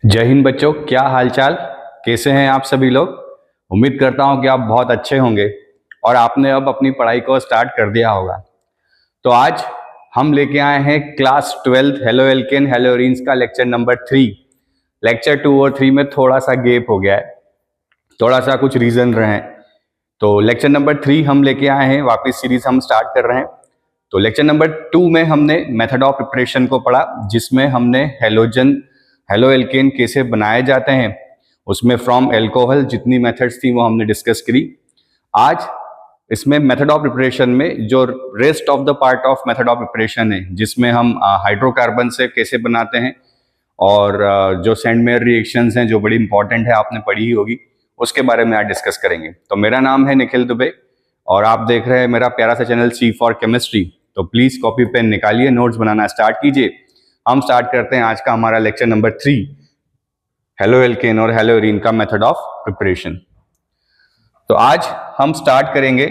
जय हिंद बच्चों, क्या हालचाल। कैसे हैं आप सभी लोग। उम्मीद करता हूं कि आप बहुत अच्छे होंगे और आपने अब अपनी पढ़ाई को स्टार्ट कर दिया होगा। तो आज हम लेके आए हैं class 12 halo alkane hello arenes का लेक्चर नंबर 3। लेक्चर 2 और 3 में थोड़ा सा गैप हो गया है, थोड़ा सा कुछ रीजन रहे हैं। तो लेक्चर नंबर 3 हम लेके आए हैं, वापस सीरीज हम स्टार्ट कर रहे हैं। तो लेक्चर नंबर 2 में हमने मेथड ऑफ प्रिपरेशन को पढ़ा, जिसमें हमने हेलो एल्केन कैसे बनाए जाते हैं, उसमें फ्रॉम एल्कोहल जितनी मेथड्स थी वो हमने डिस्कस करी। आज इसमें मेथड ऑफ प्रिपरेशन में जो rest of the part of method of preparation है, जिसमें हम हाइड्रोकार्बन से कैसे बनाते हैं और जो सेंडमेयर रिएक्शंस हैं जो बड़ी इंपॉर्टेंट है, आपने पढ़ी ही होगी, उसके बारे में आज डिस्कस करेंगे। तो मेरा नाम है निखिल दुबे और आप देख रहे हैं मेरा प्यारा सा चैनल सी फॉर केमिस्ट्री। तो प्लीज कॉपी पेन निकालिए, नोट्स बनाना स्टार्ट कीजिए। हम स्टार्ट करते हैं आज का हमारा लेक्चर नंबर 3, हेलो एल्केन और हेलो एरीन का मेथड ऑफ प्रिपरेशन। तो आज हम स्टार्ट करेंगे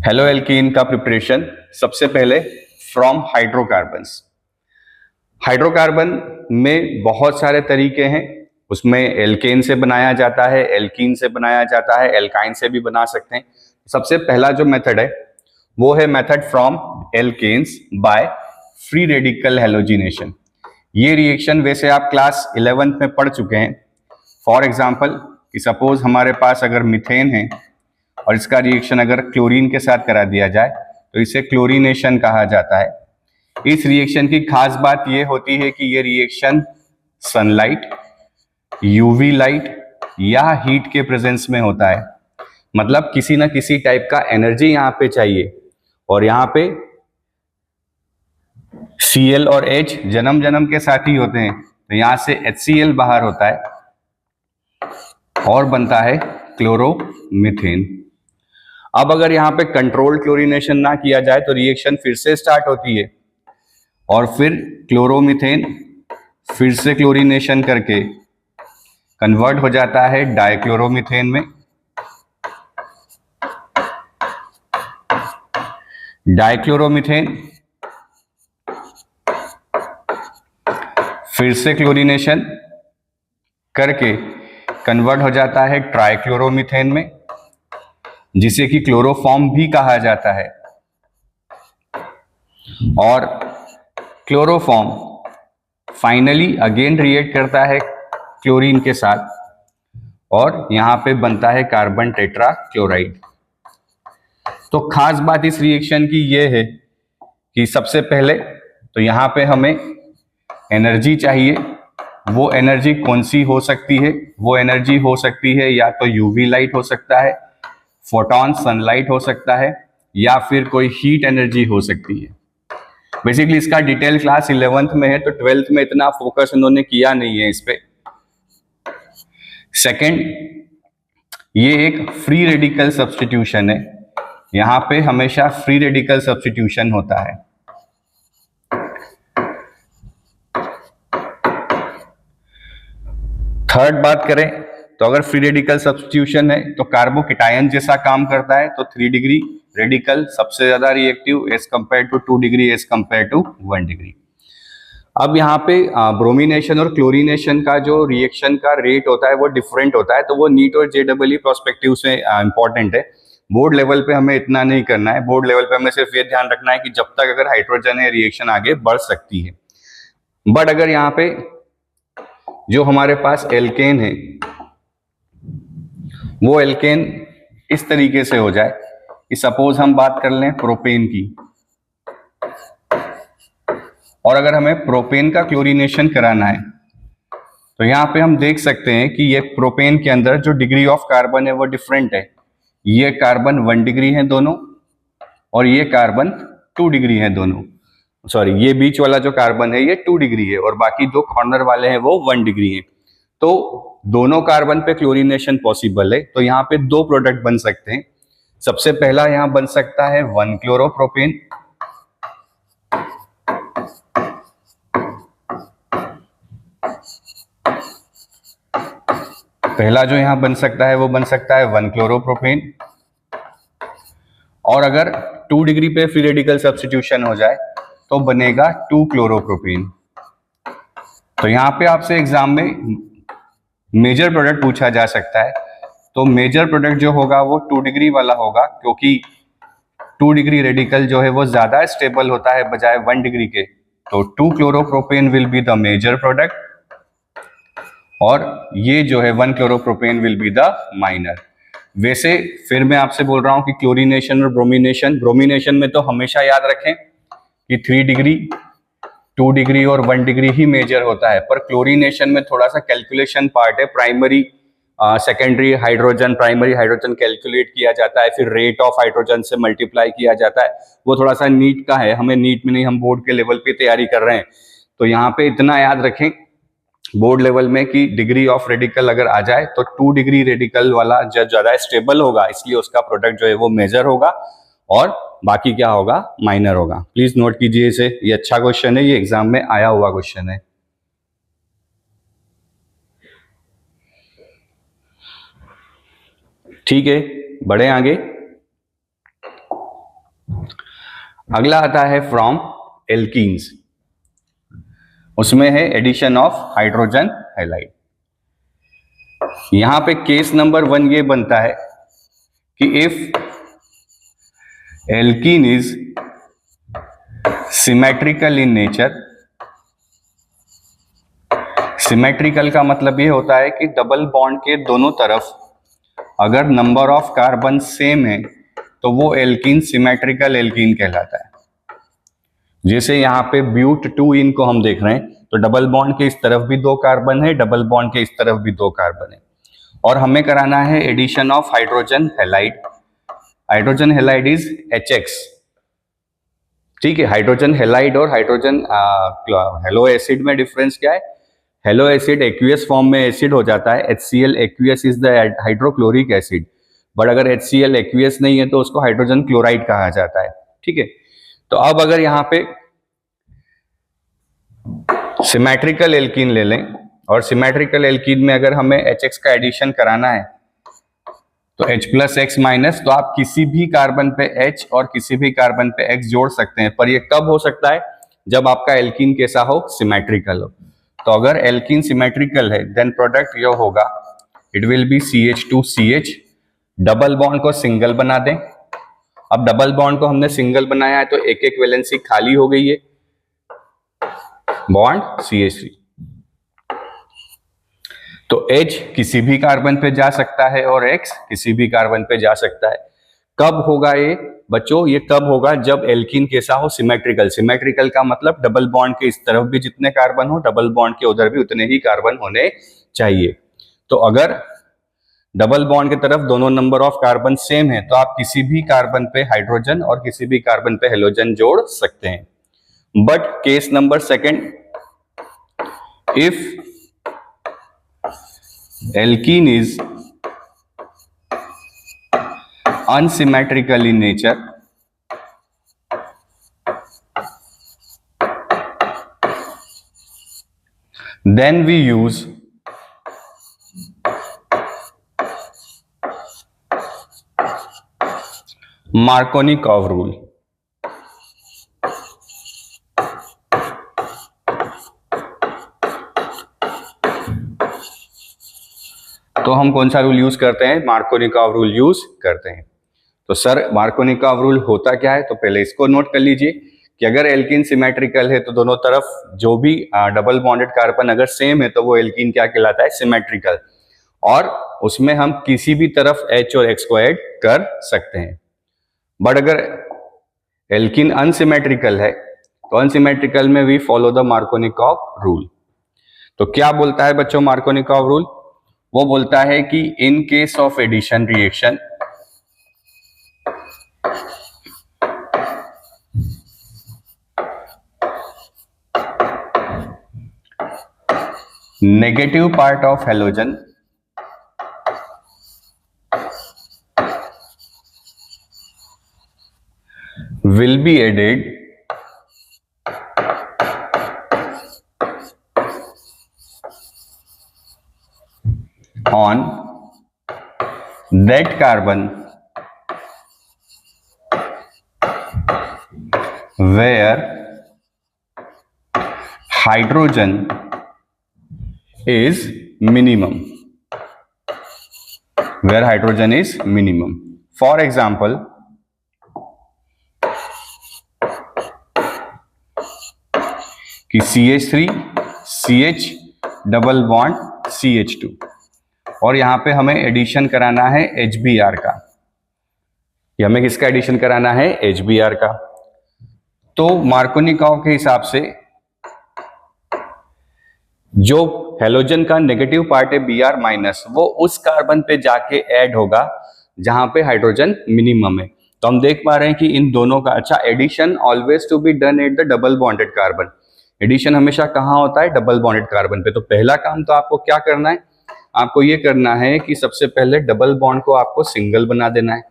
हेलो एल्केन का प्रिपरेशन सबसे पहले फ्रॉम हाइड्रोकार्बन्स। हाइड्रोकार्बन में बहुत सारे तरीके हैं, उसमें एल्केन से बनाया जाता है, एल्कीन से बनाया जाता है, एल्काइन से भी बना सकते हैं। सबसे पहला जो मेथड है वो है method from alkanes by free radical halogenation. ये रिएक्शन वैसे आप क्लास 11th में पढ़ चुके हैं। फॉर एग्जांपल कि सपोज हमारे पास अगर मीथेन है और इसका रिएक्शन अगर क्लोरीन के साथ करा दिया जाए तो इसे क्लोरीनेशन कहा जाता है। इस रिएक्शन की खास बात यह होती है कि ये रिएक्शन सनलाइट, यूवी लाइट या हीट के प्रेजेंस में होता है। मतलब किसी ना किसी टाइप का एनर्जी यहाँ पे चाहिए और यहाँ पे Cl और H जन्म जन्म के साथ ही होते हैं, तो यहां से HCl बाहर होता है और बनता है क्लोरोमीथेन। अब अगर यहाँ पे कंट्रोल्ड क्लोरीनेशन ना किया जाए तो रिएक्शन फिर से स्टार्ट होती है और फिर क्लोरोमीथेन फिर से क्लोरीनेशन करके कन्वर्ट हो जाता है डाइक्लोरोमीथेन में। डाइक्लोरोमीथेन फिर से क्लोरीनेशन करके कन्वर्ट हो जाता है ट्राइक्लोरोमीथेन में, जिसे कि क्लोरोफॉर्म भी कहा जाता है। और क्लोरोफॉर्म फाइनली अगेन रिएक्ट करता है क्लोरीन के साथ और यहां पे बनता है कार्बन टेट्रा क्लोराइड। तो खास बात इस रिएक्शन की यह है कि सबसे पहले तो यहां पे हमें एनर्जी चाहिए। वो एनर्जी कौन सी हो सकती है? वो एनर्जी हो सकती है या तो यूवी लाइट हो सकता है, फोटॉन सनलाइट हो सकता है, या फिर कोई हीट एनर्जी हो सकती है। बेसिकली इसका डिटेल क्लास 11th में है, तो 12th में इतना फोकस उन्होंने किया नहीं है इस पे। सेकेंड, ये एक फ्री रेडिकल सब्स्टिट्यूशन है, यहां पे हमेशा फ्री रेडिकल सब्स्टिट्यूशन होता है। थर्ड बात करें तो अगर फ्री रेडिकल सब्स्टिट्यूशन है तो कार्बोकेटायन जैसा काम करता है, तो 3 डिग्री रेडिकल सबसे ज्यादा reactive as compared to 2 degree as compared to 1 degree. अब यहाँ पे ब्रोमिनेशन और क्लोरीनेशन का जो रिएक्शन का रेट होता है वो डिफरेंट होता है, तो वो नीट और JEE प्रोस्पेक्टिव से इंपॉर्टेंट है। बोर्ड लेवल पे हमें इतना नहीं करना है, बोर्ड लेवल पे हमें सिर्फ ये ध्यान रखना है कि जब तक अगर हाइड्रोजन है रिएक्शन आगे बढ़ सकती है। बट अगर यहाँ पे जो हमारे पास एल्केन है वो एल्केन इस तरीके से हो जाए कि सपोज हम बात कर लें प्रोपेन की, और अगर हमें प्रोपेन का क्लोरीनेशन कराना है तो यहाँ पे हम देख सकते हैं कि ये प्रोपेन के अंदर जो डिग्री ऑफ कार्बन है वो डिफरेंट है। ये कार्बन 1 डिग्री है दोनों और ये कार्बन 2 डिग्री है दोनों। सॉरी, ये बीच वाला जो कार्बन है ये 2 डिग्री है और बाकी दो कॉर्नर वाले हैं वो 1 डिग्री है। तो दोनों कार्बन पे क्लोरीनेशन पॉसिबल है, तो यहाँ पे 2 प्रोडक्ट बन सकते हैं। सबसे पहला यहाँ बन सकता है 1 क्लोरोप्रोपेन, पहला जो यहां बन सकता है वो बन सकता है 1 क्लोरोप्रोपेन। और अगर 2 डिग्री पे फ्री रेडिकल सब्स्टिट्यूशन हो जाए तो बनेगा 2 क्लोरोप्रोपेन। तो यहाँ पे आपसे एग्जाम में मेजर प्रोडक्ट पूछा जा सकता है। तो मेजर प्रोडक्ट जो होगा वो 2 डिग्री वाला होगा, क्योंकि 2 डिग्री रेडिकल जो है वो ज्यादा स्टेबल होता है बजाय 1 डिग्री के। तो 2 chloropropane will be the major product और ये जो है 1 chloropropane will be the minor. वैसे फिर मैं आपसे बोल रहा हूं कि क्लोरीनेशन और ब्रोमिनेशन में तो हमेशा याद रखें कि 3 डिग्री 2 डिग्री और 1 डिग्री ही मेजर होता है, पर क्लोरीनेशन में थोड़ा सा कैलकुलेशन पार्ट है। Primary secondary hydrogen, primary hydrogen calculate किया जाता है, फिर रेट ऑफ हाइड्रोजन से मल्टीप्लाई किया जाता है। वो थोड़ा सा नीट का है, हमें नीट में नहीं, हम बोर्ड के लेवल पे तैयारी कर रहे हैं। तो यहाँ पे इतना याद रखें बोर्ड लेवल में कि डिग्री ऑफ रेडिकल अगर आ जाए तो 2 डिग्री रेडिकल वाला जब ज्यादा स्टेबल होगा, इसलिए उसका प्रोडक्ट जो है वो मेजर होगा और बाकी क्या होगा, माइनर होगा। प्लीज नोट कीजिए इसे, ये अच्छा क्वेश्चन है, ये एग्जाम में आया हुआ क्वेश्चन है। ठीक है, बढ़े आगे। अगला आता है फ्रॉम एल्कीन्स, उसमें है एडिशन ऑफ हाइड्रोजन हैलाइड। यहां पे केस नंबर 1 ये बनता है कि if alkene is symmetrical in nature, symmetrical का मतलब ये होता है कि डबल बॉन्ड के दोनों तरफ अगर नंबर ऑफ कार्बन सेम है तो वो एल्कीन सिमेट्रिकल एल्कीन कहलाता है। जैसे यहाँ पे ब्यूट 2 को हम देख रहे हैं, तो डबल बॉन्ड के इस तरफ भी 2 कार्बन है, डबल बॉन्ड के इस तरफ भी 2 कार्बन है, और हमें कराना है addition of hydrogen halide. Hydrogen halide is HX। ठीक है, हाइड्रोजन हैलाइड और हाइड्रोजन हेलो एसिड में डिफरेंस क्या है? हेलो एसिड एक्वियस फॉर्म में एसिड हो जाता है, HCl aqueous is the hydrochloric acid, but अगर HCl एक्वियस नहीं है तो उसको हाइड्रोजन क्लोराइड कहा जाता है। ठीक है, तो अब अगर यहाँ पे सिमेट्रिकल एल्कीन ले लें और सिमेट्रिकल एल्कीन में अगर हमें HX का एडिशन कराना है तो H+X-, तो आप किसी भी कार्बन पे H और किसी भी कार्बन पे X जोड़ सकते हैं, पर ये कब हो सकता है? जब आपका एल्कीन कैसा हो? सिमेट्रिकल हो। तो अगर एल्कीन सिमेट्रिकल है देन प्रोडक्ट ये होगा, it will be CH2CH। Double bond को सिंगल बना दें। अब डबल बॉन्ड को हमने सिंगल बनाया है तो एक एक वैलेंसी खाली हो गई है, बॉन्ड CH3। तो H किसी भी कार्बन पे जा सकता है और X किसी भी कार्बन पे जा सकता है। कब होगा ये बच्चों? ये तब होगा जब एल्कीन कैसा हो? सिमेट्रिकल। सिमेट्रिकल का मतलब डबल बॉन्ड के इस तरफ भी जितने कार्बन हो, डबल बॉन्ड के उधर भी उतने ही कार्बन होने चाहिए। तो अगर डबल बॉन्ड की तरफ दोनों नंबर ऑफ कार्बन सेम है तो आप किसी भी कार्बन पे हाइड्रोजन और किसी भी कार्बन पे हेलोजन जोड़ सकते हैं। But case number 2, if alkene is unsymmetrical in nature, then we use Markovnikov rule। तो हम कौन सा रूल यूज करते हैं? मार्कोनिकॉव रूल यूज करते हैं। तो सर मार्कोनिकॉव रूल होता क्या है? तो पहले इसको नोट कर लीजिए कि अगर एल्कीन सिमेट्रिकल है तो दोनों तरफ जो भी डबल बॉन्डेड कार्बन अगर सेम है तो वो एल्कीन क्या कहलाता है? सिमेट्रिकल। और उसमें हम किसी भी तरफ H और X को ऐड कर सकते हैं। बट अगर एल्कीन अनसिमेट्रिकल है तो अनसिमेट्रिकल में we follow the Markovnikov rule. तो क्या बोलता है बच्चों मार्कोनिकॉव रूल? वो बोलता है कि in case of addition reaction, negative part of halogen will be added on that carbon where hydrogen is minimum, where hydrogen is minimum. For example, कि CH3 CH double bond CH2 और यहां पे हमें addition कराना है HBr का। ये हमें किसका एडिशन कराना है? HBr का। तो मार्कोनिकॉव के हिसाब से जो हेलोजन का नेगेटिव पार्ट है Br माइनस, वो उस कार्बन पे जाके ऐड होगा जहां पे हाइड्रोजन मिनिमम है। तो हम देख पा रहे हैं कि इन दोनों का, अच्छा, addition always to be done at the double bonded carbon. Addition हमेशा कहाँ होता है? डबल बॉन्डेड कार्बन पे। तो पहला काम तो आपको क्या करना है? आपको ये करना है कि सबसे पहले डबल बॉन्ड को आपको सिंगल बना देना है।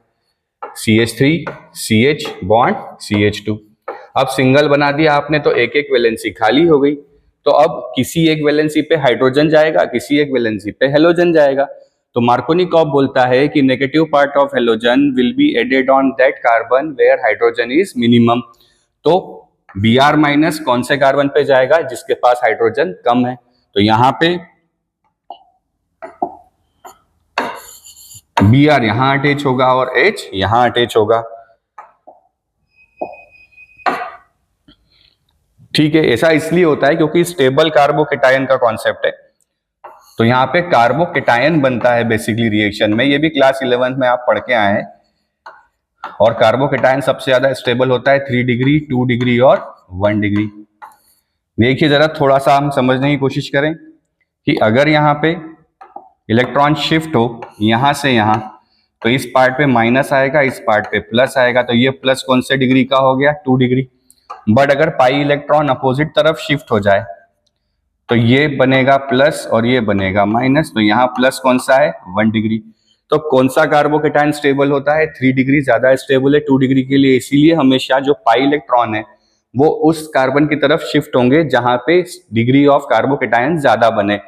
CH3 CH bond CH2। अब सिंगल बना दिया आपने तो एक एक वैलेंसी खाली हो गई। तो अब किसी एक वैलेंसी पे हाइड्रोजन जाएगा, किसी एक वैलेंसी पे हेलोजन जाएगा। तो मार्कोनिकॉव बोलता है कि negative part of halogen will be added on that carbon where hydrogen is minimum. तो Br माइनस कौन से कार्बन पे जाएगा? जिसके पास हाइड्रोजन कम है। तो यहां पे Br यहां अटैच होगा और H यहां अटैच होगा। ठीक है, ऐसा इसलिए होता है क्योंकि स्टेबल कार्बोकेटायन का कॉन्सेप्ट है। तो यहाँ पे कार्बोकेटायन बनता है बेसिकली रिएक्शन में। ये भी क्लास 11 में आप पढ़ के आए हैं। और कार्बोकेटायन सबसे ज्यादा स्टेबल होता है 3 डिग्री, 2 डिग्री और 1 डिग्री। देखिए जरा, थोड़ा सा हम समझने की कोशिश करें कि अगर यहाँ पे इलेक्ट्रॉन शिफ्ट हो यहां से यहां, तो इस पार्ट पे माइनस आएगा, इस पार्ट पे प्लस आएगा। तो ये प्लस कौन से डिग्री का हो गया? 2 डिग्री। बट अगर पाई इलेक्ट्रॉन अपोजिट तरफ शिफ्ट हो जाए तो ये बनेगा प्लस और ये बनेगा माइनस। तो यहाँ प्लस कौन सा है? 1 डिग्री। तो कौन सा कार्बोकेटायन स्टेबल होता है? 3 डिग्री ज्यादा स्टेबल है 2 डिग्री के लिए। इसीलिए हमेशा जो पाई इलेक्ट्रॉन है वो उस कार्बन की तरफ शिफ्ट होंगे जहां पे डिग्री ऑफ कार्बोकेटायन ज्यादा बने।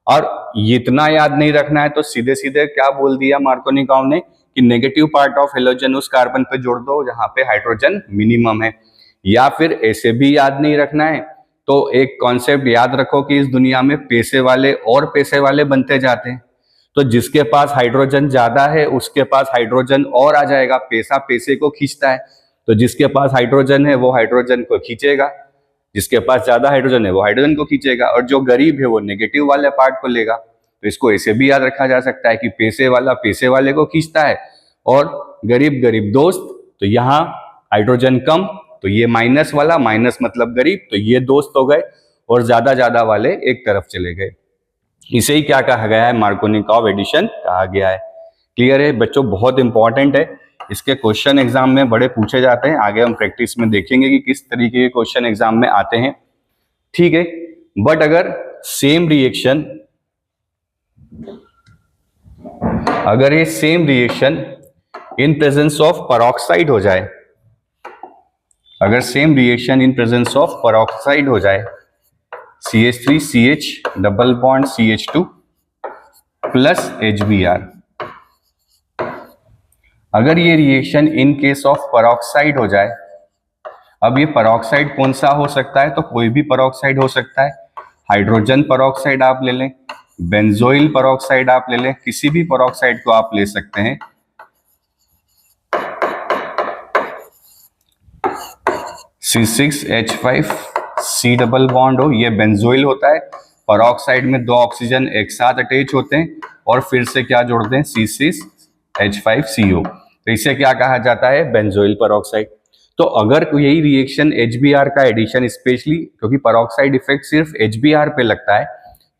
और इतना याद नहीं रखना है तो सीधे सीधे क्या बोल दिया मार्कोनिकॉव ने कि नेगेटिव पार्ट ऑफ हेलोजन उस कार्बन पे जोड़ दो जहां पे हाइड्रोजन मिनिमम है। या फिर ऐसे भी याद नहीं रखना है तो एक कॉन्सेप्ट याद रखो कि इस दुनिया में पैसे वाले और पैसे वाले बनते जाते हैं। तो जिसके पास हाइड्रोजन ज्यादा है उसके पास हाइड्रोजन और आ जाएगा। पैसा पैसे को खींचता है, तो जिसके पास हाइड्रोजन है वो हाइड्रोजन को खींचेगा, जिसके पास ज्यादा हाइड्रोजन है वो हाइड्रोजन को खींचेगा, और जो गरीब है वो नेगेटिव वाले पार्ट को लेगा। तो इसको ऐसे भी याद रखा जा सकता है कि पैसे वाला पैसे वाले को खींचता है और गरीब गरीब दोस्त। तो यहाँ हाइड्रोजन कम, तो ये माइनस वाला, माइनस मतलब गरीब, तो ये दोस्त हो गए और ज्यादा वाले एक तरफ चले गए। इसे ही क्या कहा गया है? मार्कोनिकॉव एडिशन कहा गया है। क्लियर है बच्चों? बहुत इंपॉर्टेंट है। इसके क्वेश्चन एग्जाम में बड़े पूछे जाते हैं। आगे हम प्रैक्टिस में देखेंगे कि किस तरीके के क्वेश्चन एग्जाम में आते हैं। ठीक है, बट अगर सेम रिएक्शन, अगर ये same reaction in presence of peroxide हो जाए, अगर same reaction in presence of peroxide हो जाए, CH3 CH double bond CH2 plus HBr, अगर ये reaction in case of peroxide हो जाए, अब ये पेरोक्साइड कौन सा हो सकता है? तो कोई भी पेरोक्साइड हो सकता है। हाइड्रोजन पेरोक्साइड आप ले लें, बेंजोइल पेरोक्साइड आप ले लें, किसी भी पेरोक्साइड को आप ले सकते हैं। C6H5C डबल बॉन्ड हो, ये बेंजोइल होता है। पेरोक्साइड में 2 ऑक्सीजन एक साथ अटैच होते हैं और फिर से क्या जोड़ते हैं? C6H5CO। तो इसे क्या कहा जाता है? Benzoyl peroxide. तो अगर यही रिएक्शन HBr का एडिशन, स्पेशली क्योंकि पेरोक्साइड इफेक्ट सिर्फ HBr पे लगता है,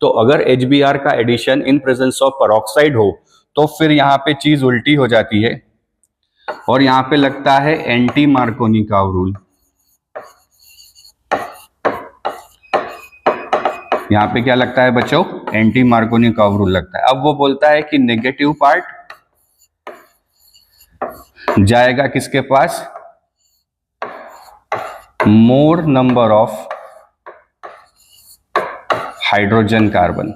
तो अगर HBr का addition in presence of peroxide हो तो फिर यहाँ पे चीज उल्टी हो जाती है और यहाँ पे लगता है एंटी मार्कोनिकॉव रूल। यहाँ पे क्या लगता है बच्चों? एंटी मार्कोनिकॉव रूल लगता है। अब वो बोलता है कि नेगेटिव पार्ट जाएगा किसके पास? More number of hydrogen carbon.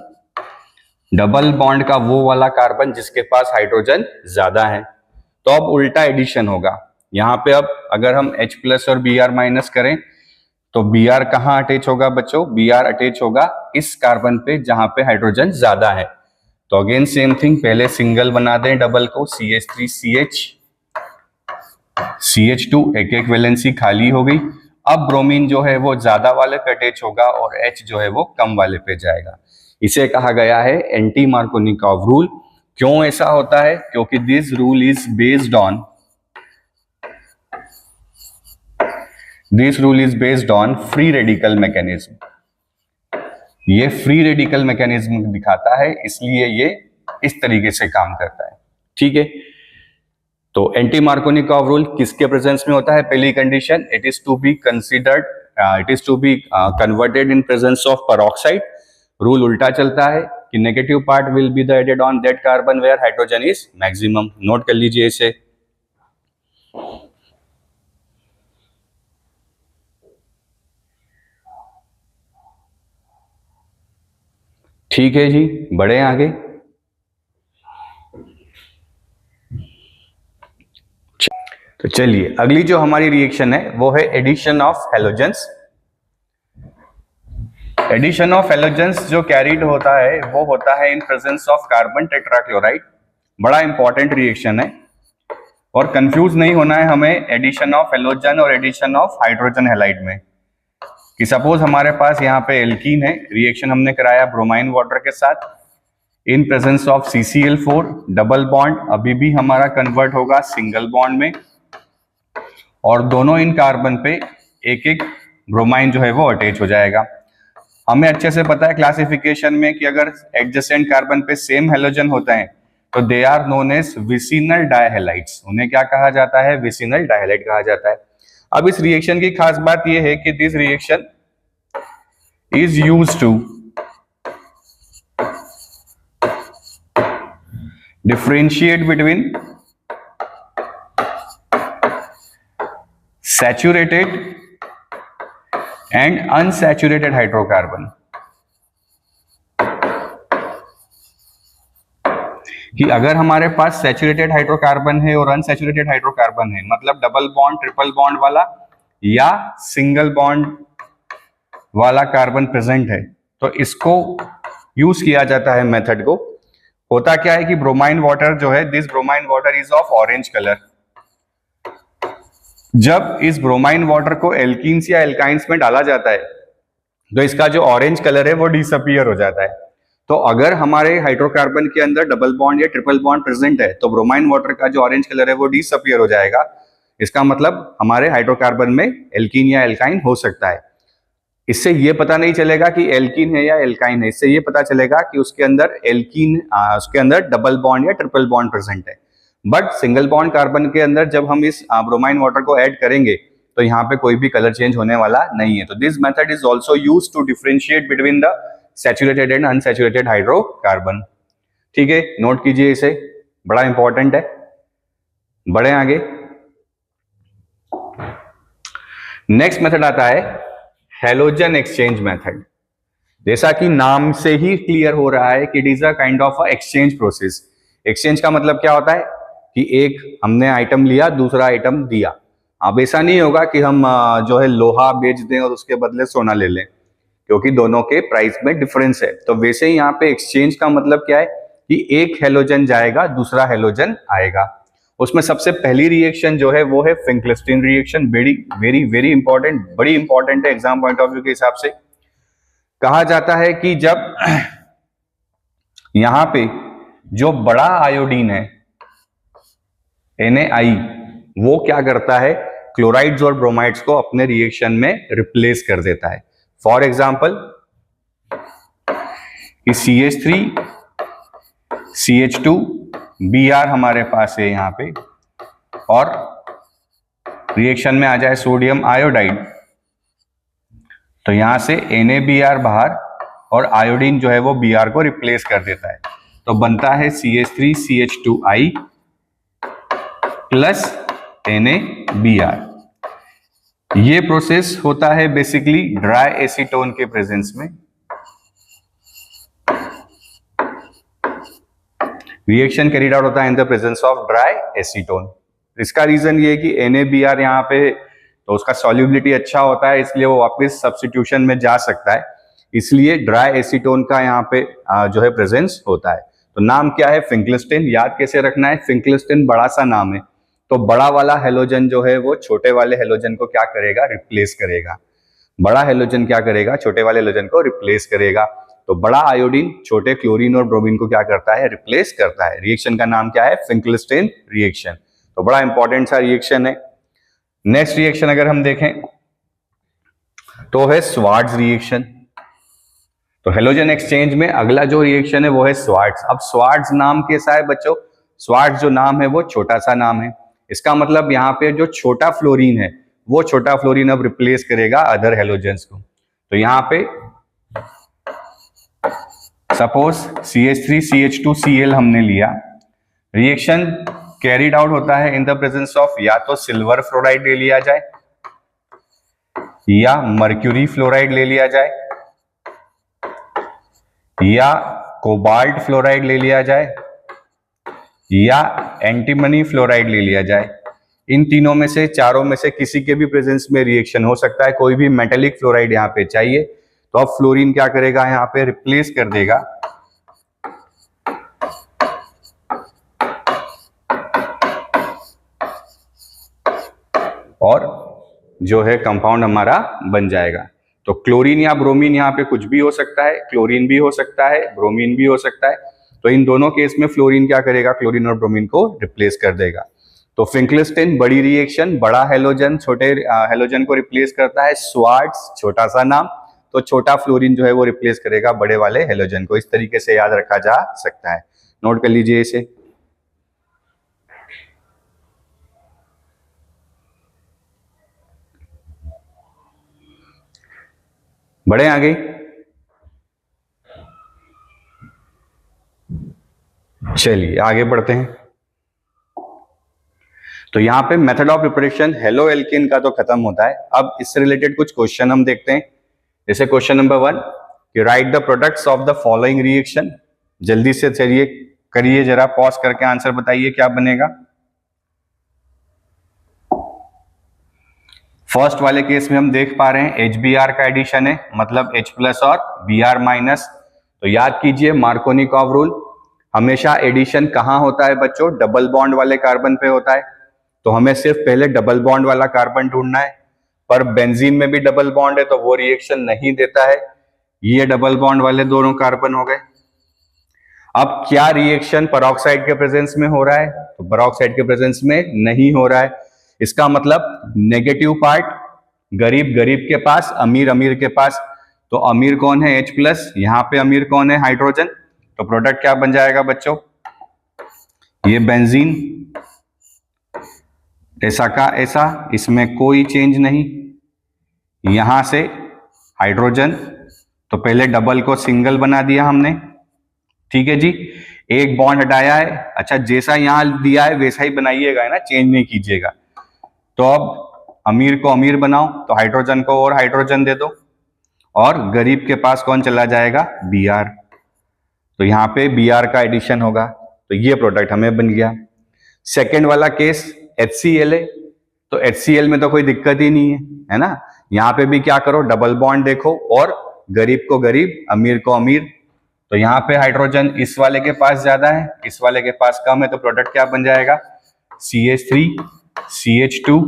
Double bond का वो वाला कार्बन जिसके पास हाइड्रोजन ज्यादा है। तो अब उल्टा एडिशन होगा। यहाँ पे अब अगर हम H+ और Br- करें तो Br कहाँ अटैच होगा बच्चों? Br अटैच होगा इस कार्बन पे जहां पे हाइड्रोजन ज्यादा है। तो अगेन सेम थिंग, पहले सिंगल बना दें डबल को, CH3CH, CH2, एक एक वैलेंसी खाली हो गई। अब ब्रोमीन जो है वो ज्यादा वाले पे अटैच होगा और H जो है वो कम वाले पे जाएगा। इसे कहा गया है एंटी मार्कोनिकॉव रूल। क्यों ऐसा होता है? क्योंकि this rule is based on free radical mechanism. ये फ्री रेडिकल मैकेनिज्म दिखाता है, इसलिए ये इस तरीके से काम करता है। ठीक है, तो एंटी मार्कोनिकॉव रूल किसके प्रेजेंस में होता है? पहली condition, it is to be converted in presence of peroxide. Rule उल्टा चलता है कि negative part will be the added on that carbon where hydrogen is maximum. Note कर लीजिए इसे। ठीक है जी, बढ़े आगे। तो चलिए, अगली जो हमारी रिएक्शन है वो है addition of halogens. Addition of halogens जो कैरीड होता है वो होता है in presence of carbon tetrachloride. बड़ा इंपॉर्टेंट रिएक्शन है और कंफ्यूज नहीं होना है हमें एडिशन ऑफ हैलोजन और एडिशन ऑफ हाइड्रोजन हैलाइड में। कि सपोज हमारे पास यहाँ पे एल्कीन है, रिएक्शन हमने कराया ब्रोमाइन वाटर के साथ, इन presence of CCl4 double bond अभी भी हमारा कन्वर्ट होगा सिंगल बॉन्ड में, और दोनों इन कार्बन पे एक एक ब्रोमाइन जो है वो अटैच हो जाएगा। हमें अच्छे से पता है क्लासिफिकेशन में कि अगर एडजेसेंट कार्बन पे सेम हैलोजन होता है तो they are known as vicinal dihalides. उन्हें क्या कहा जाता है? विसिनल डायहैलाइड कहा जाता है। अब इस रिएक्शन की खास बात यह है कि this reaction is used to differentiate between saturated and unsaturated hydrocarbon. कि अगर हमारे पास सैचुरेटेड हाइड्रोकार्बन है और अनसैचुरेटेड हाइड्रोकार्बन है, मतलब डबल बॉन्ड ट्रिपल बॉन्ड वाला या सिंगल बॉन्ड वाला कार्बन प्रेजेंट है, तो इसको यूज किया जाता है मेथड को। होता क्या है कि ब्रोमाइन वाटर जो है, this bromine water is of orange colour. जब इस ब्रोमाइन वाटर को एल्कीन्स या एल्काइंस में डाला जाता है तो इसका जो ऑरेंज कलर है वो डिसअपियर हो जाता है। तो अगर हमारे हाइड्रोकार्बन के अंदर डबल बॉन्ड या ट्रिपल बॉन्ड प्रेजेंट है तो ब्रोमाइन वाटर का जो ऑरेंज कलर है वो डिसअपियर हो जाएगा। इसका मतलब हमारे हाइड्रोकार्बन में एल्कीन या एल्काइन हो सकता है। इससे ये पता नहीं चलेगा कि एल्कीन है या एल्काइन है, इससे ये पता चलेगा कि उसके अंदर उसके अंदर डबल बॉन्ड या ट्रिपल बॉन्ड प्रेजेंट है। बट सिंगल बॉन्ड कार्बन के अंदर जब हम इस ब्रोमाइन वाटर को ऐड करेंगे तो यहाँ पे कोई भी कलर चेंज होने वाला नहीं है। तो this method is also used to differentiate between the saturated and unsaturated hydrocarbon. ठीक है, नोट कीजिए इसे, बड़ा इंपॉर्टेंट है। बढ़े आगे। नेक्स्ट मेथड आता है हैलोजन एक्सचेंज मेथड। जैसा कि नाम से ही क्लियर हो रहा है कि it is a kind of a exchange process. Exchange का मतलब क्या होता है कि एक हमने आइटम लिया, दूसरा आइटम दिया। अब ऐसा नहीं होगा कि हम जो है लोहा बेच दें और उसके बदले सोना ले लें, क्योंकि दोनों के प्राइस में डिफरेंस है। तो वैसे ही यहाँ पे एक्सचेंज का मतलब क्या है कि एक हैलोजन जाएगा, दूसरा हैलोजन आएगा। उसमें सबसे पहली रिएक्शन जो है वो है Finkelstein reaction. Very very very important, बड़ी इंपॉर्टेंट है एग्जाम पॉइंट ऑफ व्यू के हिसाब से। कहा जाता है कि जब यहां पे जो बड़ा आयोडीन है Na, वो क्या करता है, क्लोराइड्स और ब्रोमाइड्स को अपने रिएक्शन में रिप्लेस कर देता है। For example CH3 CH2 Br हमारे पास है यहाँ पे, और रिएक्शन में आ जाए सोडियम आयोडाइड, तो यहां से NaBr बाहर और आयोडीन जो है वो Br को रिप्लेस कर देता है। तो बनता है CH3CH2I प्लस NaBr। ये प्रोसेस होता है बेसिकली ड्राई एसीटोन के प्रेजेंस में। रिएक्शन कैरिड आउट होता है in the presence of dry acetone. इसका रीजन ये है कि NaBr यहाँ पे तो उसका सॉल्युबिलिटी अच्छा होता है, इसलिए वो वापस सब्स्टिट्यूशन में जा सकता है, इसलिए ड्राई एसीटोन का यहाँ पे जो है प्रेजेंस होता है। तो नाम क्या है? फिंकलिस्टीन। याद कैसे रखना है? फिंकलिस्टीन बड़ा सा नाम है, तो बड़ा वाला हेलोजन जो है वो छोटे वाले हेलोजन को क्या करेगा? रिप्लेस करेगा। बड़ा हेलोजन क्या करेगा? छोटे वाले हेलोजन को रिप्लेस करेगा। तो बड़ा आयोडीन छोटे क्लोरीन और ब्रोमीन को क्या करता है? रिप्लेस करता है। रिएक्शन का नाम क्या है? फिंकलिस्टीन रिएक्शन। तो बड़ा इंपॉर्टेंट सा रिएक्शन है। नेक्स्ट रिएक्शन अगर हम देखें तो है स्वार्ट्ज रिएक्शन। तो हेलोजन एक्सचेंज में अगला जो रिएक्शन है वो है स्वार्ट्ज। अब स्वार्ट्ज नाम कैसा है बच्चों? स्वार्ट्ज जो नाम है वो छोटा सा नाम है। इसका मतलब यहाँ पे जो छोटा फ्लोरीन है वो छोटा फ्लोरीन अब रिप्लेस करेगा अदर हेलोजेंस को। तो यहाँ पे सपोज CH3CH2Cl हमने लिया, रिएक्शन कैरिड आउट होता है इन द प्रेजेंस ऑफ या तो सिल्वर फ्लोराइड ले लिया जाए या मर्क्यूरी फ्लोराइड ले लिया जाए या कोबाल्ट फ्लोराइड ले लिया जाए या एंटीमनी फ्लोराइड ले लिया जाए। इन तीनों में से, चारों में से किसी के भी प्रेजेंस में रिएक्शन हो सकता है। कोई भी मेटेलिक फ्लोराइड यहाँ पे चाहिए तो अब फ्लोरीन क्या करेगा? यहाँ पे रिप्लेस कर देगा और जो है कंपाउंड हमारा बन जाएगा। तो क्लोरीन या ब्रोमीन यहाँ पे कुछ भी हो सकता है, क्लोरीन भी हो सकता है, ब्रोमीन भी हो सकता है। तो इन दोनों केस में फ्लोरीन क्या करेगा? क्लोरीन और ब्रोमीन को रिप्लेस कर देगा। तो फिंकलिस्टीन बड़ी रिएक्शन, बड़ा हेलोजन छोटे हेलोजन को रिप्लेस करता है। स्वार्ट्ज छोटा सा नाम, तो छोटा फ्लोरीन जो है वो रिप्लेस करेगा बड़े वाले हेलोजन को। इस तरीके से याद रखा जा सकता है, नोट कर लीजिए इसे। बढ़े आगे। चलिए आगे बढ़ते हैं। तो यहाँ पे method of preparation halo alkane का तो खत्म होता है। अब इससे रिलेटेड कुछ क्वेश्चन हम देखते हैं। जैसे क्वेश्चन नंबर 1 कि right the products of the following reaction. जल्दी से चलिए करिए, जरा पॉज करके आंसर बताइए क्या बनेगा। फर्स्ट वाले केस में हम देख पा रहे हैं HBr का एडिशन है, मतलब H+ और Br-। तो याद कीजिए मार्कोनिकॉव रूल, हमेशा एडिशन कहां होता है बच्चों? डबल बॉन्ड वाले कार्बन पे होता है। तो हमें सिर्फ पहले डबल बॉन्ड वाला कार्बन ढूंढना है, पर बेंजीन में भी डबल बॉन्ड है तो वो रिएक्शन नहीं देता है। ये डबल बॉन्ड वाले दोनों कार्बन हो गए। अब क्या रिएक्शन पेरोक्साइड के प्रेजेंस में हो रहा है? तो पेरोक्साइड के प्रेजेंस में नहीं हो रहा है। इसका मतलब नेगेटिव पार्ट गरीब गरीब के पास, अमीर अमीर के पास। तो अमीर कौन है? H+। यहां पे अमीर कौन है? हाइड्रोजन। तो प्रोडक्ट क्या बन जाएगा बच्चों? ये बेंजीन ऐसा का ऐसा, इसमें कोई चेंज नहीं। यहां से हाइड्रोजन, तो पहले डबल को सिंगल बना दिया हमने, ठीक है जी। एक बॉन्ड हटाया है, अच्छा जैसा यहां दिया है वैसा ही बनाइएगा, है ना, चेंज नहीं कीजिएगा। तो अब अमीर को अमीर बनाओ, तो हाइड्रोजन को और हाइड्रोजन दे दो, और गरीब के पास कौन चला जाएगा? Br। तो यहाँ पे Br का एडिशन होगा, तो ये प्रोडक्ट हमें बन गया। सेकेंड वाला केस HCl है, तो HCl में तो कोई दिक्कत ही नहीं है ना। यहाँ पे भी क्या करो? डबल बॉन्ड देखो और गरीब को गरीब, अमीर को अमीर। तो यहाँ पे हाइड्रोजन इस वाले के पास ज्यादा है, इस वाले के पास कम है, तो प्रोडक्ट क्या बन जाएगा? CH3 CH2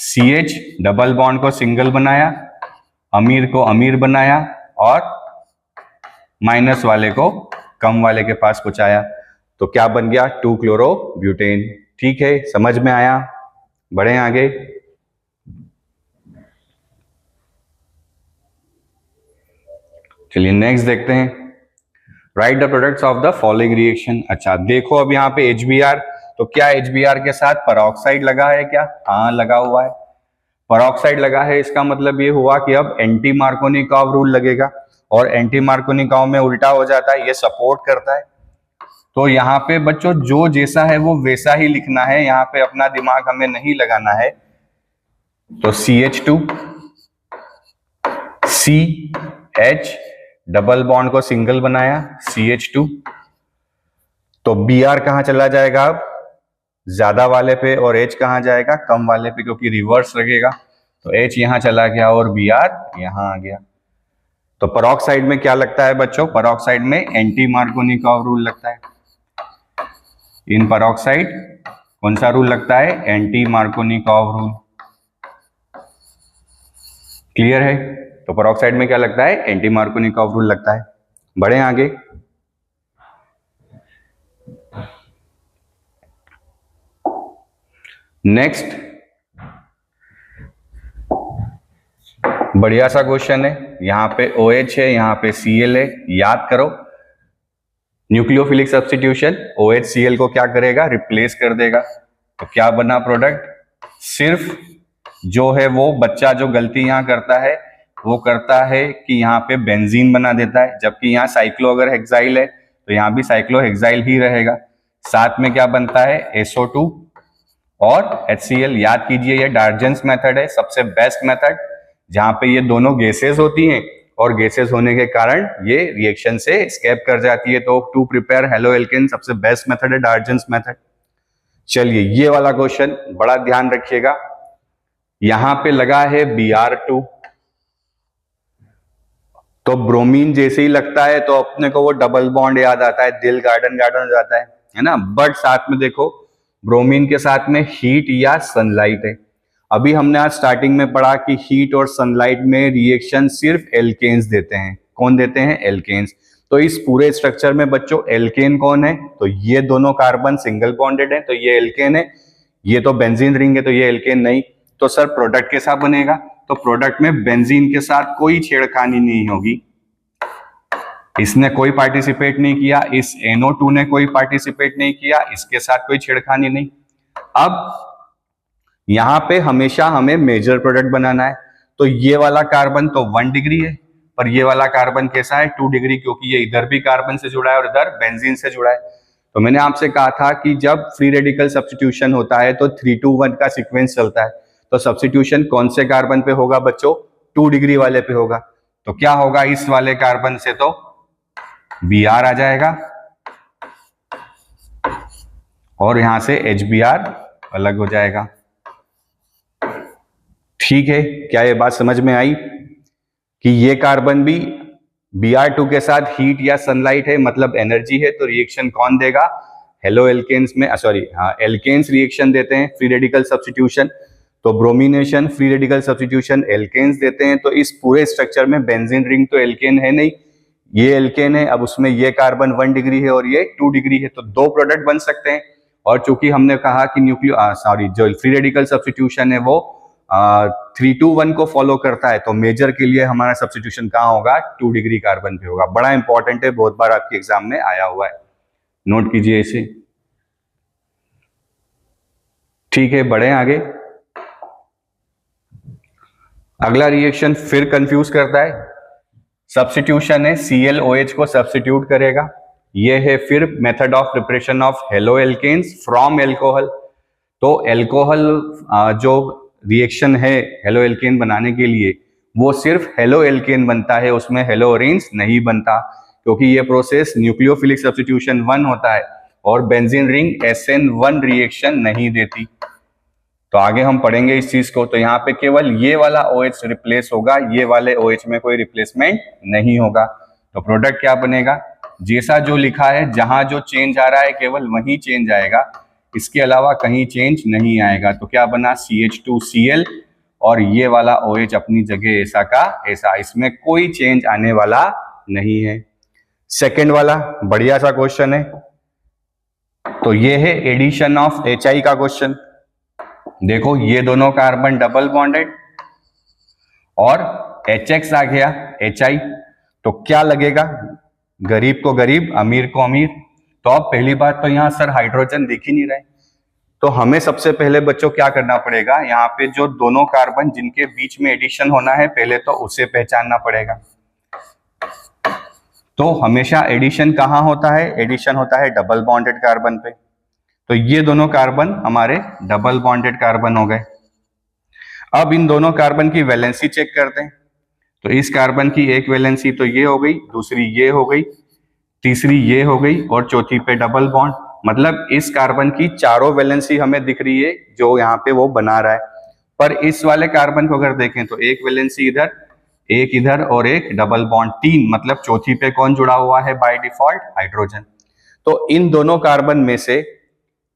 CH, double bond को सिंगल बनाया, अमीर को अमीर बनाया और माइनस वाले को कम वाले के पास पहुंचाया। तो क्या बन गया? 2-क्लोरोब्यूटेन। ठीक है, समझ में आया? बढ़े आगे। चलिए नेक्स्ट देखते हैं। Right the products of the following reaction. अच्छा देखो, अब यहाँ पे HBr, तो क्या HBr के साथ पेरोक्साइड लगा है क्या? हाँ लगा हुआ है। पेरोक्साइड लगा है, इसका मतलब ये हुआ कि अब एंटी मार्कोनिकॉव रूल लगेगा, और एंटी मार्कोनिकॉव में उल्टा हो जाता है, ये सपोर्ट करता है। तो यहाँ पे बच्चों जो जैसा है वो वैसा ही लिखना है, यहाँ पे अपना दिमाग हमें नहीं लगाना है। तो CH2 CH, डबल बॉन्ड को सिंगल बनाया, CH2। तो Br कहां चला जाएगा? अब ज्यादा वाले पे और H कहाँ जाएगा, कम वाले पे, क्योंकि रिवर्स लगेगा। तो H यहाँ चला गया और Br यहाँ आ गया। तो पेरोक्साइड में क्या लगता है बच्चों, पेरोक्साइड में एंटी मार्कोनिकॉव रूल लगता है। इन पेरोक्साइड कौन सा रूल लगता है, एंटी मार्कोनिकॉव रूल। क्लियर है। तो पेरोक्साइड में क्या लगता है, एंटी मार्कोनिकॉव रूल लगता है। बढ़े आगे। नेक्स्ट बढ़िया सा क्वेश्चन है। यहाँ पे OH है, यहाँ पे Cl है। याद करो, न्यूक्लियोफिलिक सब्स्टिट्यूशन OHCl को क्या करेगा, रिप्लेस कर देगा। तो क्या बना प्रोडक्ट, सिर्फ जो है वो बच्चा जो गलती यहाँ करता है वो करता है कि यहाँ पे बेंजीन बना देता है, जबकि यहाँ साइक्लो अगर हेक्साइल है तो यहाँ भी साइक्लो हेक्साइल ही रहेगा। साथ में क्या बनता है, SO2 और HCl। याद कीजिए ये डार्जेंस मेथड है, सबसे बेस्ट मेथड, जहां पे ये दोनों गैसेस होती हैं और गैसेस होने के कारण ये रिएक्शन से एस्केप कर जाती है। तो टू प्रिपेयर हेलो एल्केन सबसे बेस्ट मेथड है डार्जेंस मेथड। चलिए ये वाला क्वेश्चन बड़ा ध्यान रखिएगा। यहां पे लगा है Br2, तो ब्रोमीन जैसे ही लगता है तो अपने को वो डबल बॉन्ड याद आता है, दिल गार्डन गार्डन हो जाता है ना। बट साथ में देखो ब्रोमीन के साथ में हीट या सनलाइट है। अभी हमने आज स्टार्टिंग में पढ़ा कि हीट और सनलाइट में रिएक्शन सिर्फ एल्केन्स देते हैं। कौन देते हैं, एल्केन्स। तो इस पूरे स्ट्रक्चर में बच्चों एल्केन कौन है, तो ये दोनों कार्बन सिंगल बॉन्डेड है, तो ये एल्केन है। ये तो बेंजीन रिंग है तो ये एल्केन नहीं। तो सर प्रोडक्ट कैसा बनेगा, तो प्रोडक्ट में बेंजीन के साथ कोई छेड़खानी नहीं होगी, इसने कोई पार्टिसिपेट नहीं किया, इस NO2 ने कोई पार्टिसिपेट नहीं किया, इसके साथ कोई छेड़खानी नहीं। अब यहां पे हमेशा हमें मेजर प्रोडक्ट बनाना है। तो ये वाला कार्बन तो 1 डिग्री है, पर ये वाला कार्बन कैसा है, 2 डिग्री, क्योंकि ये इधर भी कार्बन से जुड़ा है और इधर बेंजीन से जुड़ा है। तो मैंने आपसे कहा था कि जब फ्री रेडिकल सब्स्टिट्यूशन होता है तो 3-2-1 का सीक्वेंस चलता है। तो सब्स्टिट्यूशन कौन से कार्बन पे होगा बच्चों, 2 डिग्री वाले पे होगा। तो क्या होगा, इस वाले कार्बन से तो Br आ जाएगा और यहां से HBr अलग हो जाएगा। ठीक है, क्या ये बात समझ में आई कि ये कार्बन भी Br2 के साथ हीट या सनलाइट है, मतलब एनर्जी है। तो रिएक्शन कौन देगा, हेलो एल्केन्स में, सॉरी हाँ, एल्केन्स रिएक्शन देते हैं फ्री रेडिकल सब्स्टिट्यूशन। तो bromination free radical substitution alkanes देते हैं। तो इस पूरे स्ट्रक्चर में बेंजीन रिंग तो एल्केन है नहीं, ये एल्केन है। अब उसमें ये कार्बन 1 डिग्री है और ये 2 डिग्री है, तो 2 प्रोडक्ट बन सकते हैं। और चूंकि हमने कहा कि जो फ्री रेडिकल सब्स्टिट्यूशन है वो 3-2-1 को फॉलो करता है, तो मेजर के लिए हमारा सब्स्टिट्यूशन कहाँ होगा, 2 डिग्री कार्बन पे होगा। बड़ा इंपॉर्टेंट है, बहुत बार आपके एग्जाम में आया हुआ है, नोट कीजिए इसे। ठीक है, बढ़े आगे। अगला रिएक्शन फिर कंफ्यूज करता है, सब्स्टिट्यूशन है, ClOH को सब्स्टिट्यूट करेगा। ये है फिर method of preparation of halo alkanes from alcohol. तो एल्कोहल जो रिएक्शन है हेलो एल्केन बनाने के लिए, वो सिर्फ हेलो एल्केन बनता है, उसमें हेलोरीन्स नहीं बनता, क्योंकि ये प्रोसेस न्यूक्लियोफिलिक सब्स्टिट्यूशन 1 होता है और बेंजीन रिंग SN1 रिएक्शन नहीं देती। तो आगे हम पढ़ेंगे इस चीज को। तो यहाँ पे केवल ये वाला OH रिप्लेस होगा, ये वाले OH में कोई रिप्लेसमेंट नहीं होगा। तो प्रोडक्ट क्या बनेगा, जैसा जो लिखा है, जहां जो चेंज आ रहा है केवल वही चेंज आएगा, इसके अलावा कहीं चेंज नहीं आएगा। तो क्या बना, CH2Cl और ये वाला OH अपनी जगह ऐसा का ऐसा, इसमें कोई चेंज आने वाला नहीं है। सेकेंड वाला बढ़िया सा क्वेश्चन है, तो ये है एडिशन ऑफ HI का क्वेश्चन। देखो ये दोनों कार्बन डबल बॉन्डेड और HX आ गया HI, तो क्या लगेगा, गरीब को गरीब अमीर को अमीर। तो अब पहली बात तो यहाँ सर हाइड्रोजन दिख ही नहीं रहे, तो हमें सबसे पहले बच्चों क्या करना पड़ेगा, यहाँ पे जो दोनों कार्बन जिनके बीच में एडिशन होना है पहले तो उसे पहचानना पड़ेगा। तो हमेशा एडिशन कहाँ होता है, एडिशन होता है डबल बॉन्डेड कार्बन पे। तो ये दोनों कार्बन हमारे डबल बॉन्डेड कार्बन हो गए। अब इन दोनों कार्बन की वैलेंसी चेक करते हैं। तो इस कार्बन की एक वैलेंसी तो ये हो गई, दूसरी ये हो गई, तीसरी ये हो गई और चौथी पे डबल बॉन्ड, मतलब इस कार्बन की चारों वैलेंसी हमें दिख रही है जो यहाँ पे वो बना रहा है, पर इस वाले कार्बन को अगर देखें तो एक वैलेंसी इधर, एक इधर और एक डबल बॉन्ड, तीन, मतलब चौथी पे कौन जुड़ा हुआ है बाय डिफॉल्ट? हाइड्रोजन। तो इन दोनों कार्बन में से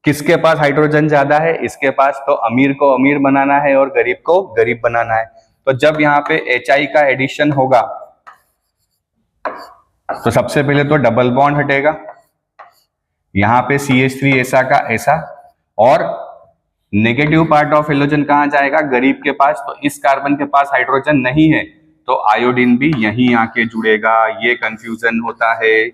किसके पास हाइड्रोजन ज्यादा है? इसके पास। तो अमीर को अमीर बनाना है और गरीब को गरीब बनाना है। तो जब यहाँ पे HI का एडिशन होगा तो सबसे पहले तो डबल बॉन्ड हटेगा, यहाँ पे CH3 ऐसा का ऐसा, और नेगेटिव पार्ट ऑफ हेलोजन कहाँ जाएगा? गरीब के पास। तो इस कार्बन के पास हाइड्रोजन नहीं है तो आयोडीन भी यहीं आके जुड़ेगा। ये कंफ्यूजन होता है।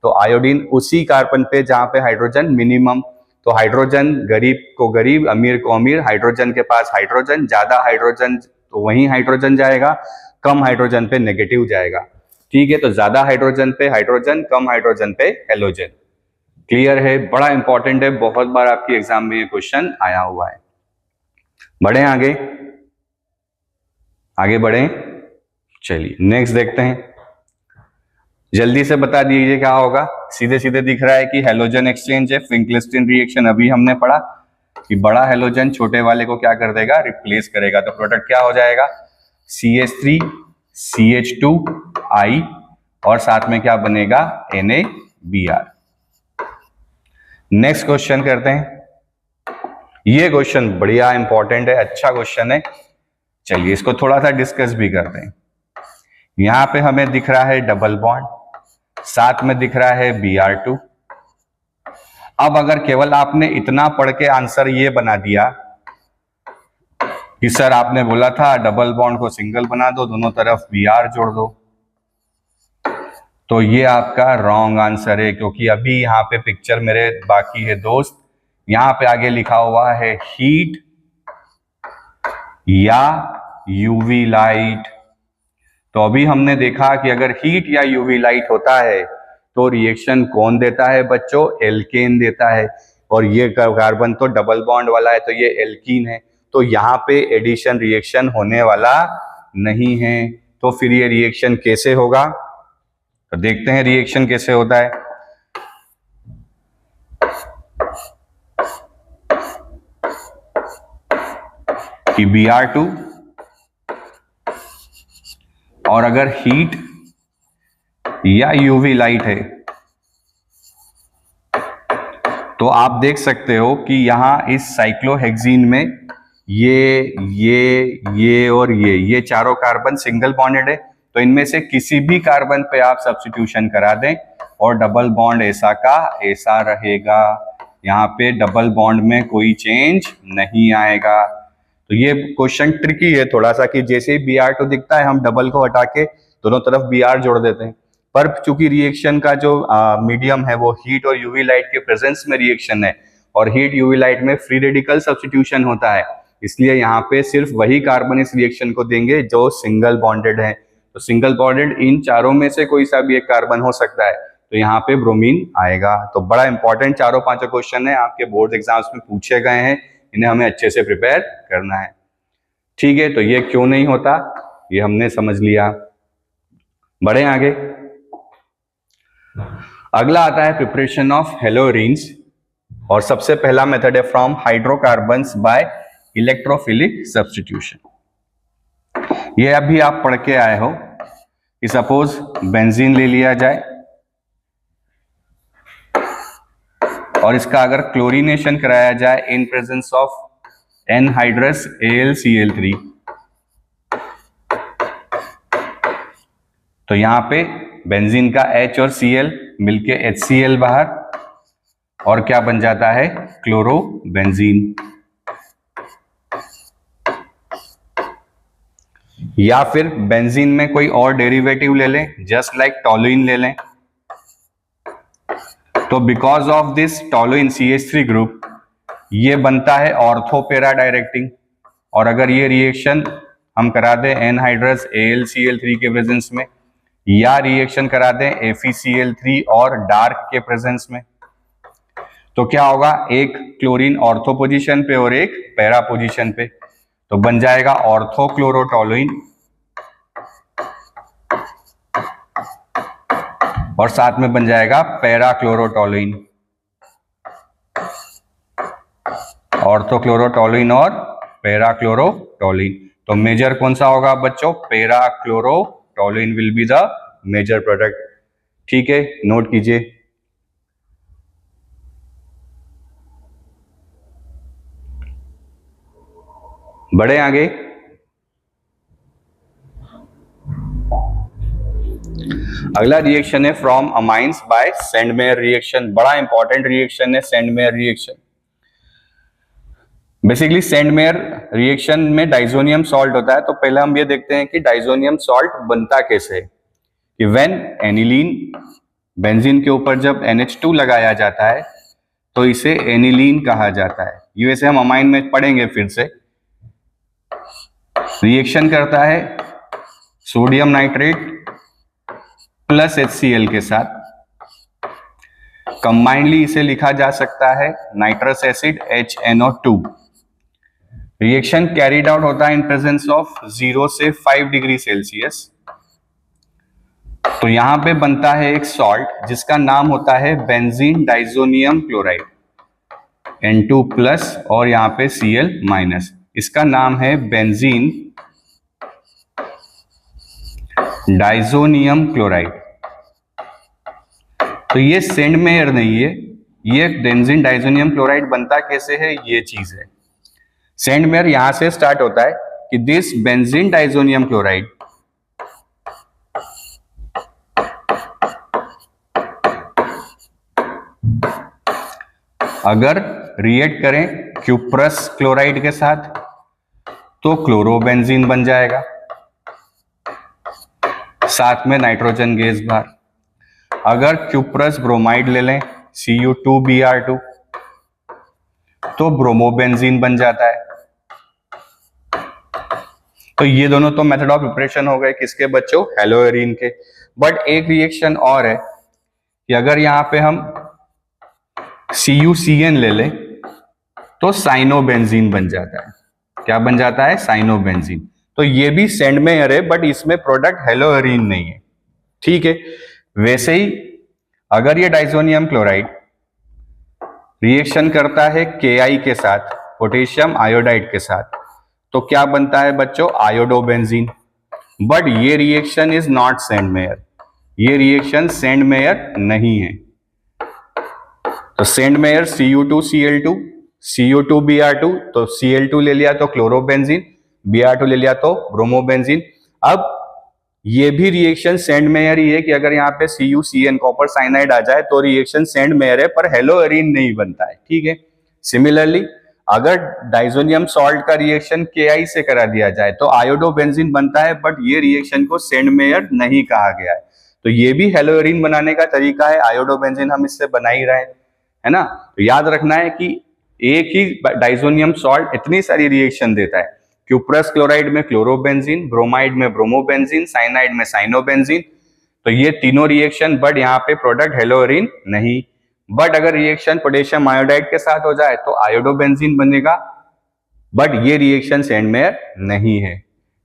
तो आयोडीन उसी कार्बन पे जहां पे हाइड्रोजन मिनिमम, तो हाइड्रोजन गरीब को गरीब, अमीर को अमीर, हाइड्रोजन के पास हाइड्रोजन, ज्यादा हाइड्रोजन तो वहीं हाइड्रोजन जाएगा, कम हाइड्रोजन पे नेगेटिव जाएगा। ठीक है, तो ज्यादा हाइड्रोजन पे हाइड्रोजन, कम हाइड्रोजन पे हेलोजन। क्लियर है? बड़ा इंपॉर्टेंट है, बहुत बार आपकी एग्जाम में ये क्वेश्चन आया हुआ है। बढ़े आगे, आगे बढ़े, चलिए नेक्स्ट देखते हैं। जल्दी से बता दीजिए क्या होगा। सीधे सीधे दिख रहा है कि हेलोजन एक्सचेंज है, फिंकलिस्टन रिएक्शन अभी हमने पढ़ा कि बड़ा हेलोजन छोटे वाले को क्या कर देगा? रिप्लेस करेगा। तो प्रोडक्ट क्या हो जाएगा? CH3 CH2I और साथ में क्या बनेगा? NaBr। नेक्स्ट क्वेश्चन करते हैं। ये क्वेश्चन बढ़िया इंपॉर्टेंट है, अच्छा क्वेश्चन है। चलिए इसको थोड़ा सा डिस्कस भी करते हैं। यहां पे हमें दिख रहा है डबल बॉन्ड, साथ में दिख रहा है Br2। अब अगर केवल आपने इतना पढ़ के आंसर ये बना दिया कि सर आपने बोला था डबल बॉन्ड को सिंगल बना दो, दोनों तरफ Br जोड़ दो, तो ये आपका रॉन्ग आंसर है, क्योंकि अभी यहाँ पे पिक्चर मेरे बाकी है दोस्त। यहां पे आगे लिखा हुआ है हीट या यूवी लाइट। तो अभी हमने देखा कि अगर हीट या यूवी लाइट होता है तो रिएक्शन कौन देता है बच्चों? एल्केन देता है। और ये कार्बन तो डबल बॉन्ड वाला है तो ये एल्कीन है, तो यहाँ पे एडिशन रिएक्शन होने वाला नहीं है। तो फिर ये रिएक्शन कैसे होगा? तो देखते हैं रिएक्शन कैसे होता है। कि Br2 और अगर हीट या यूवी लाइट है तो आप देख सकते हो कि यहां इस साइक्लोहेक्सीन में ये और ये चारों कार्बन सिंगल बॉन्डेड है, तो इनमें से किसी भी कार्बन पे आप सब्स्टिट्यूशन करा दें और डबल बॉन्ड ऐसा का ऐसा रहेगा। यहाँ पे डबल बॉन्ड में कोई चेंज नहीं आएगा। तो ये क्वेश्चन ट्रिकी है थोड़ा सा कि जैसे ही Br2 दिखता है हम डबल को हटा के दोनों तरफ Br जोड़ देते हैं, पर चूंकि रिएक्शन का जो मीडियम है वो हीट और यूवी लाइट के प्रेजेंस में रिएक्शन है और हीट यूवी लाइट में फ्री रेडिकल सब्स्टिट्यूशन होता है, इसलिए यहाँ पे सिर्फ वही कार्बन इस रिएक्शन को देंगे जो सिंगल बॉन्डेड है। तो सिंगल बॉन्डेड इन चारों में से कोई सा भी एक कार्बन हो सकता है, तो यहाँ पे ब्रोमीन आएगा। तो बड़ा इंपॉर्टेंट चारों पांचों क्वेश्चन है, आपके बोर्ड एग्जाम्स में पूछे गए हैं, इन्हें हमें अच्छे से प्रिपेयर करना है। ठीक है, तो ये क्यों नहीं होता ये हमने समझ लिया। बढ़े आगे। अगला आता है प्रिपरेशन ऑफ हेलोरीन्स, और सबसे पहला मेथड है from hydrocarbons by electrophilic substitution. ये अभी आप पढ़ के आए हो कि सपोज बेंजीन ले लिया जाए और इसका अगर क्लोरीनेशन कराया जाए इन प्रेजेंस ऑफ एनहाइड्रस AlCl3, तो यहां पे बेंजीन का H और Cl मिलके HCl बाहर, और क्या बन जाता है? क्लोरोबेंजीन। या फिर बेंजीन में कोई और डेरिवेटिव ले लें, जस्ट लाइक टॉलुइन ले लें, तो because of this toluene CH3 group ये बनता है ऑर्थो पैरा डायरेक्टिंग, और अगर ये रिएक्शन हम करा दें एनहाइड्रस AlCl3 के प्रेजेंस में, या रिएक्शन करा दें FeCl3 और डार्क के प्रेजेंस में, तो क्या होगा? एक क्लोरीन ऑर्थो पोजीशन पे और एक पैरा पोजीशन पे, तो बन जाएगा ऑर्थो क्लोरोटोलुइन और साथ में बन जाएगा पैरा क्लोरोटोलुइन। ऑर्थोक्लोरोटोलिन और पैराक्लोरोटोलिन। तो मेजर कौन सा होगा बच्चों? Parachlorotoluene will be the major product. ठीक है, नोट कीजिए। बढ़े आगे। अगला रिएक्शन है from amines by Sandmeyer reaction. बड़ा इंपॉर्टेंट रिएक्शन है Sandmeyer reaction. Basically Sandmeyer reaction में डाइजोनियम सॉल्ट होता है। तो पहले हम ये देखते हैं कि डाइजोनियम सॉल्ट बनता कैसे है। कि व्हेन एनिलीन, बेंजीन के ऊपर जब NH2 लगाया जाता है तो इसे एनिलीन कहा जाता है। ये वैसे हम अमाइन में पढ़ेंगे फिर से। रिएक्शन करता है सोडियम नाइट्रेट प्लस HCl के साथ। कंबाइंडली इसे लिखा जा सकता है nitrous acid HNO2। Reaction carried out होता है इन प्रेजेंस ऑफ 0 से 5 डिग्री सेल्सियस। तो यहां पे बनता है एक सॉल्ट जिसका नाम होता है benzene diazonium chloride, N2 plus और यहां पे Cl माइनस। इसका नाम है बेंजीन डाइजोनियम क्लोराइड। तो ये सेंडमेयर नहीं है, ये बेंजीन डाइजोनियम क्लोराइड बनता कैसे है, ये चीज है। सेंडमेयर यहां से स्टार्ट होता है कि दिस बेंजीन डाइजोनियम क्लोराइड अगर रिएक्ट करें क्यूप्रस क्लोराइड के साथ तो क्लोरोबेंजीन बन जाएगा, साथ में नाइट्रोजन गैस बाहर। अगर क्यूप्रस ब्रोमाइड ले लें Cu2Br2 तो ब्रोमोबेंजीन बन जाता है। तो ये दोनों तो मेथड ऑफ प्रिपरेशन हो गए किसके बच्चों? हेलोएरिन के। बट एक रिएक्शन और है कि अगर यहां पे हम CuCN ले लें तो साइनोबेंजीन बन जाता है। क्या बन जाता है? साइनोबेंजीन। तो ये भी सेंडमेयर है बट इसमें प्रोडक्ट हेलोएरिन नहीं है। ठीक है, वैसे ही अगर ये डाइजोनियम क्लोराइड रिएक्शन करता है Ki के साथ, पोटेशियम आयोडाइड के साथ, तो क्या बनता है बच्चों? आयोडोबेंजीन। बट ये रिएक्शन इज नॉट सेंडमेयर, ये रिएक्शन सेंडमेयर नहीं है। तो सेंडमेयर Cu2Cl2, Cu2Br2, तो Cl2 ले लिया तो क्लोरोबेंजीन, Br2 ले लिया तो ब्रोमोबेंजीन। अब ये भी रिएक्शन सेंडमेयर ही है कि अगर यहाँ पे CuCN कॉपर साइनाइड आ जाए तो रिएक्शन सेंडमेयर है पर हेलोएरिन नहीं बनता है। ठीक है, सिमिलरली अगर डाइजोनियम सॉल्ट का रिएक्शन Ki से करा दिया जाए तो आयोडोबेंजीन बनता है बट ये रिएक्शन को सेंडमेयर नहीं कहा गया है। तो ये भी हेलोएरिन बनाने का तरीका है, आयोडोबेंजीन हम इससे बना ही रहे हैं, है ना। तो याद रखना है कि एक ही डाइजोनियम सॉल्ट इतनी सारी रिएक्शन देता है। क्यूप्रस क्लोराइड में क्लोरोबेंजीन, ब्रोमाइड में ब्रोमोबेंजीन, साइनाइड में साइनोबेंजीन। तो ये तीनों रिएक्शन, बट यहाँ पे प्रोडक्ट हेलोएरिन नहीं। बट अगर रिएक्शन पोटेशियम आयोडाइड के साथ हो जाए तो आयोडोबेंजीन बनेगा, बट ये रिएक्शन सेंडमेयर नहीं है।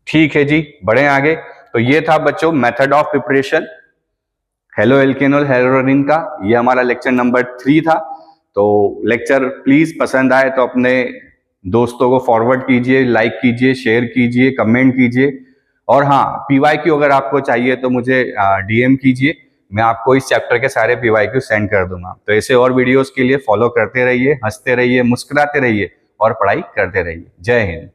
ठीक है जी, बढ़े आगे। तो ये था बच्चों मेथड ऑफ प्रिपरेशन हेलो एल्केनोल हेलोएरिन का। ये हमारा लेक्चर नंबर 3 था। तो लेक्चर प्लीज पसंद आए तो अपने दोस्तों को फॉरवर्ड कीजिए, लाइक कीजिए, शेयर कीजिए, कमेंट कीजिए। और हाँ, PYQ अगर आपको चाहिए तो मुझे DM कीजिए, मैं आपको इस चैप्टर के सारे PYQ सेंड कर दूंगा। तो ऐसे और वीडियोस के लिए फॉलो करते रहिए, हंसते रहिए, मुस्कुराते रहिए और पढ़ाई करते रहिए। जय हिंद।